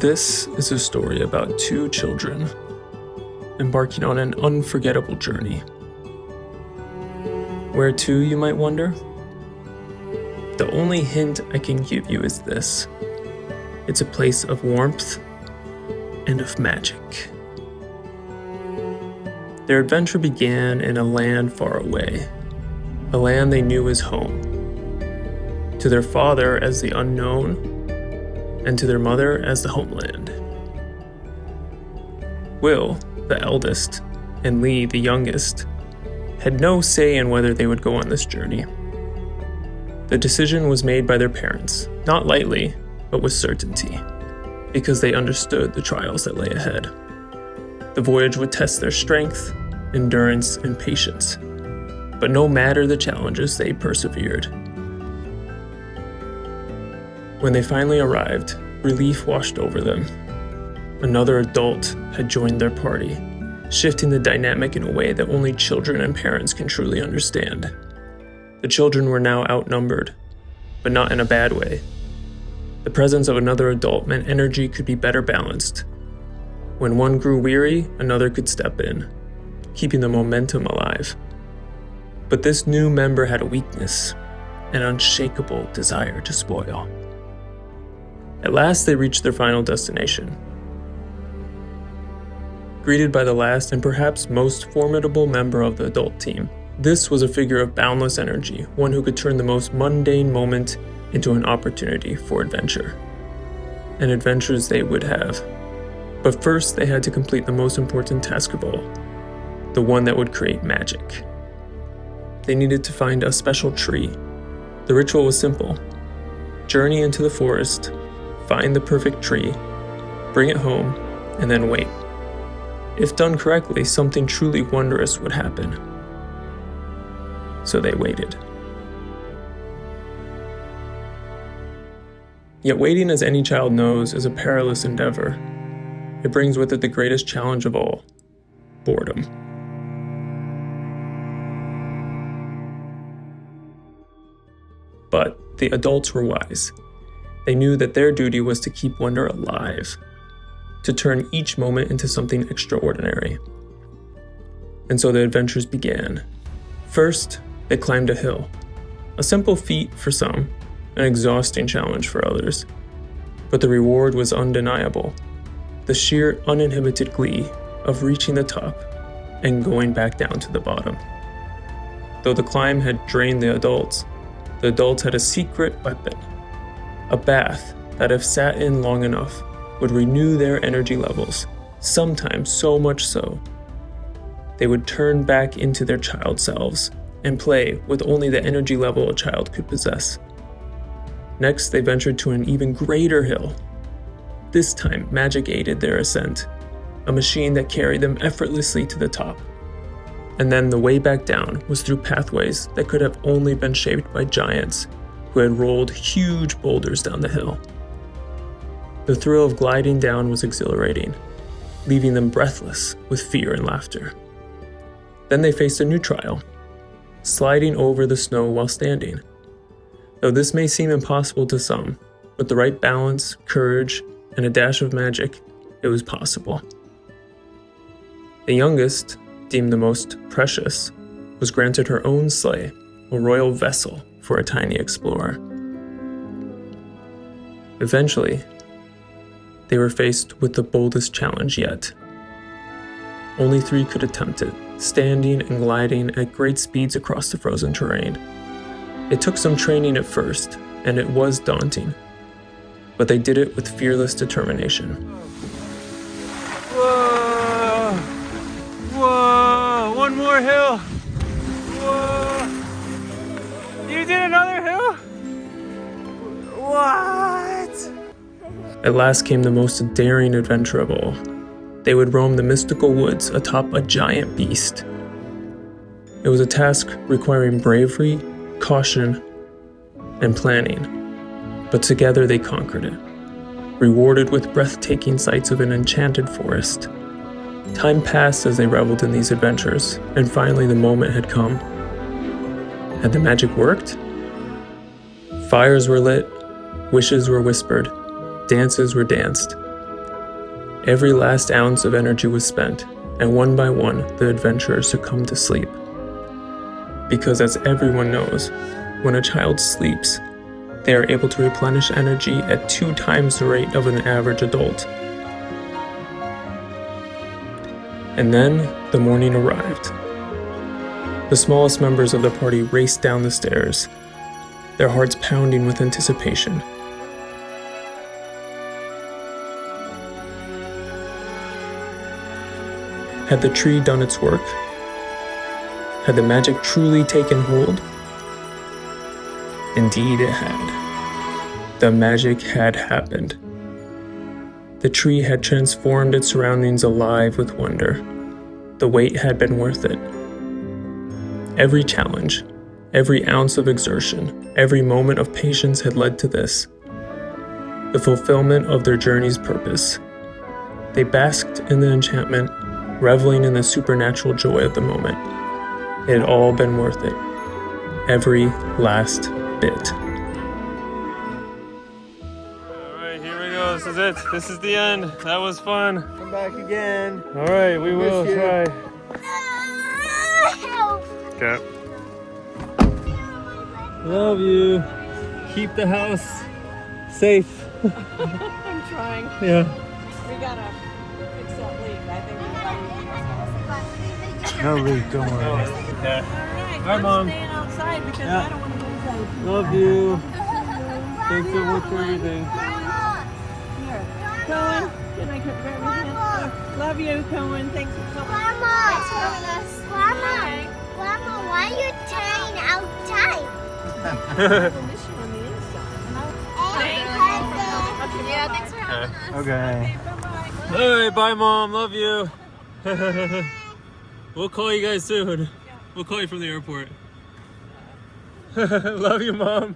This is a story about two children embarking on an unforgettable journey. Where to, you might wonder? The only hint I can give you is this. It's a place of warmth and of magic. Their adventure began in a land far away, a land they knew as home. To their father as the unknown, and to their mother as the homeland. Will, the eldest, and Lee, the youngest, had no say in whether they would go on this journey. The decision was made by their parents, not lightly, but with certainty, because they understood the trials that lay ahead. The voyage would test their strength, endurance, and patience, but no matter the challenges, they persevered. When they finally arrived, relief washed over them. Another adult had joined their party, shifting the dynamic in a way that only children and parents can truly understand. The children were now outnumbered, but not in a bad way. The presence of another adult meant energy could be better balanced. When one grew weary, another could step in, keeping the momentum alive. But this new member had a weakness, an unshakable desire to spoil. At last, they reached their final destination. Greeted by the last and perhaps most formidable member of the adult team, this was a figure of boundless energy, one who could turn the most mundane moment into an opportunity for adventure. And adventures they would have. But first, they had to complete the most important task of all, the one that would create magic. They needed to find a special tree. The ritual was simple. Journey into the forest, find the perfect tree, bring it home, and then wait. If done correctly, something truly wondrous would happen. So they waited. Yet waiting, as any child knows, is a perilous endeavor. It brings with it the greatest challenge of all, boredom. But the adults were wise. They knew that their duty was to keep wonder alive, to turn each moment into something extraordinary. And so the adventures began. First, they climbed a hill. A simple feat for some, an exhausting challenge for others. But the reward was undeniable. The sheer uninhibited glee of reaching the top and going back down to the bottom. Though the climb had drained the adults had a secret weapon. A bath that, if sat in long enough, would renew their energy levels, sometimes so much so they would turn back into their child selves and play with only the energy level a child could possess. Next, they ventured to an even greater hill. This time, magic aided their ascent, a machine that carried them effortlessly to the top. And then the way back down was through pathways that could have only been shaped by giants who had rolled huge boulders down the hill. The thrill of gliding down was exhilarating, leaving them breathless with fear and laughter. Then they faced a new trial, sliding over the snow while standing. Though this may seem impossible to some, with the right balance, courage, and a dash of magic, it was possible. The youngest, deemed the most precious, was granted her own sleigh, a royal vessel for a tiny explorer. Eventually, they were faced with the boldest challenge yet. Only 3 could attempt it, standing and gliding at great speeds across the frozen terrain. It took some training at first, and it was daunting, but they did it with fearless determination. Whoa! Whoa! One more hill! Whoa! You did another hill? What? At last came the most daring adventure of all. They would roam the mystical woods atop a giant beast. It was a task requiring bravery, caution, and planning, but together they conquered it, rewarded with breathtaking sights of an enchanted forest. Time passed as they reveled in these adventures, and finally the moment had come. Had the magic worked? Fires were lit, wishes were whispered, dances were danced, Every last ounce of energy was spent, and one by one, the adventurers succumbed to sleep. Because as everyone knows, when a child sleeps, they are able to replenish energy at 2 times the rate of an average adult. And then the morning arrived. The smallest members of the party raced down the stairs, their hearts pounding with anticipation. Had the tree done its work? Had the magic truly taken hold? Indeed it had. The magic had happened. The tree had transformed its surroundings alive with wonder. The wait had been worth it. Every challenge, every ounce of exertion, every moment of patience had led to this, the fulfillment of their journey's purpose. They basked in the enchantment, reveling in the supernatural joy of the moment. It had all been worth it. Every last bit. Alright, here we go. This is it. This is the end. That was fun. Come back again. Alright, we will Miss you. try. Help. Okay. Love you. Keep the house safe. I'm trying. Yeah. We gotta fix that leak. I think No leak, don't worry. Okay. Alright, Hi, I'm Mom. staying outside because Yeah. I don't want to lose that. Love you. Thanks so much for everything. Here. Cohen, can I grab your hand? Love you, Cohen. Thanks for coming. Grandma. Thanks for having us. Grandma. Grandma, why are you turning outside? We'll miss you on the inside. Yeah, thanks for having us. Okay. Bye-bye. Alright, bye Mom. Love you. We'll call you guys soon. We'll call you from the airport. Love you, Mom.